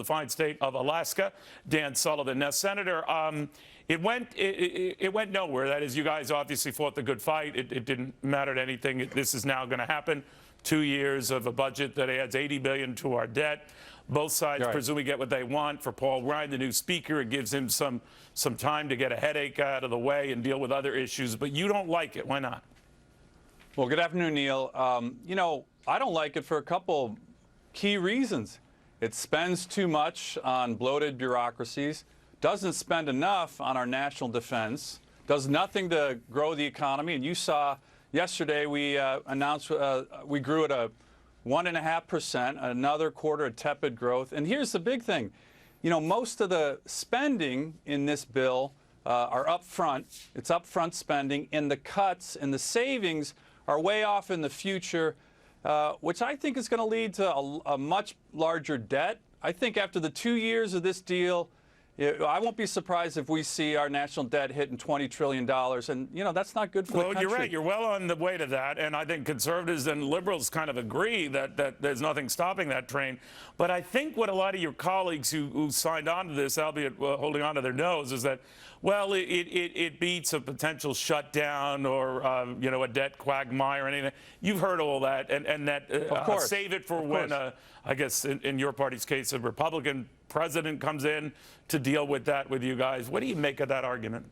the fine state of Alaska, Dan Sullivan. Now, Senator, it went nowhere. That is, you guys obviously fought the good fight. It didn't matter to anything. This is now going to happen. 2 years of a budget that adds $80 billion to our debt. Both sides presumably get what they want. For Paul Ryan, the new speaker, it gives him some time to get a headache out of the way and deal with other issues. But you don't like it. Why not? Well, good afternoon, Neil. You know, I don't like it for a couple key reasons. It spends too much on bloated bureaucracies, doesn't spend enough on our national defense, does nothing to grow the economy. And you saw yesterday we announced we grew at a 1.5%, another quarter of tepid growth. And here's the big thing. You know, most of the spending in this bill are up front. It's upfront spending, and the cuts and the savings are way off in the future, which I think is going to lead to a much larger debt. I think after the 2 years of this deal, I won't be surprised if we see our national debt hitting $20 trillion. And, you know, that's not good for the country. Well, you're right. You're well on the way to that. And I think conservatives and liberals kind of agree that there's nothing stopping that train. But I think what a lot of your colleagues who signed on to this, albeit holding on to their nose, is that, well, it beats a potential shutdown or, you know, a debt quagmire or anything. You've heard all that. And that save it for when, I guess, in your party's case, a Republican president comes in to deal with that with you guys. What do you make of that argument?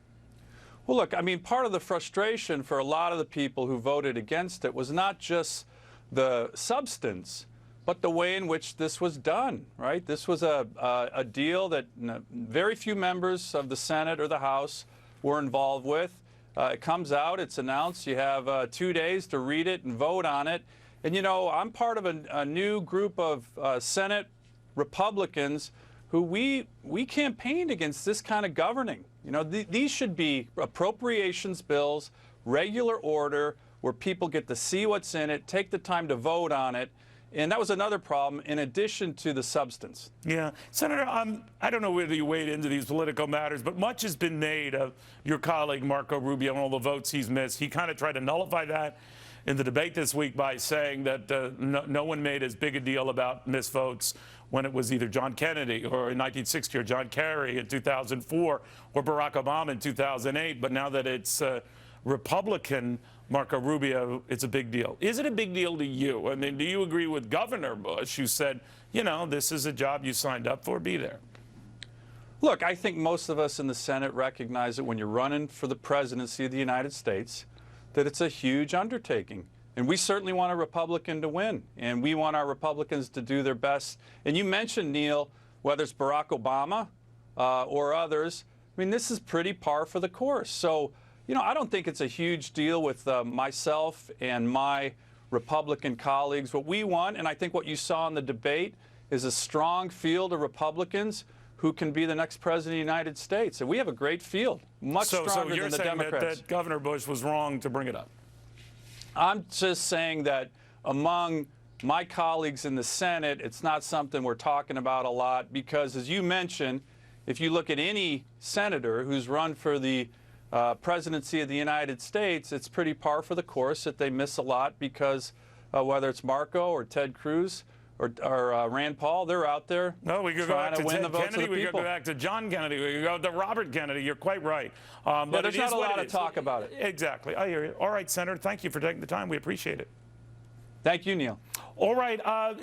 Well, look, I mean, part of the frustration for a lot of the people who voted against it was not just the substance, but the way in which this was done, right? This was a deal that very few members of the Senate or the House were involved with. It comes out, it's announced, you have 2 days to read it and vote on it. And, you know, I'm part of a new group of Senate Republicans who we campaigned against this kind of governing. You know, these should be appropriations bills, regular order, where people get to see what's in it, take the time to vote on it. And that was another problem in addition to the substance. Yeah. Senator, I don't know whether you wade into these political matters, but much has been made of your colleague Marco Rubio and all the votes he's missed. He kind of tried to nullify that in the debate this week by saying that no one made as big a deal about missed votes when it was either John Kennedy or in 1960 or John Kerry in 2004 or Barack Obama in 2008. But now that it's Republican Marco Rubio, it's a big deal. Is it a big deal to you? I mean, do you agree with Governor Bush, who said, you know, this is a job you signed up for, be there? Look, I think most of us in the Senate recognize that when you're running for the presidency of the United States, that it's a huge undertaking. And we certainly want a Republican to win, and we want our Republicans to do their best. And you mentioned, Neil, whether it's Barack Obama or others, I mean, this is pretty par for the course. So, you know, I don't think it's a huge deal with myself and my Republican colleagues. What we want, and I think what you saw in the debate, is a strong field of Republicans who can be the next president of the United States. And we have a great field, much stronger than the Democrats. So you're saying that Governor Bush was wrong to bring it up? I'm just saying that among my colleagues in the Senate, it's not something we're talking about a lot because, as you mentioned, if you look at any senator who's run for the presidency of the United States, it's pretty par for the course that they miss a lot because whether it's Marco or Ted Cruz or Rand Paul, they're out there trying to win the votes of the people. We could go back to John Kennedy. We could go to Robert Kennedy. You're quite right. But there's not a lot of talk about it. Exactly. I hear you. All right, Senator, thank you for taking the time. We appreciate it. Thank you, Neil. All right.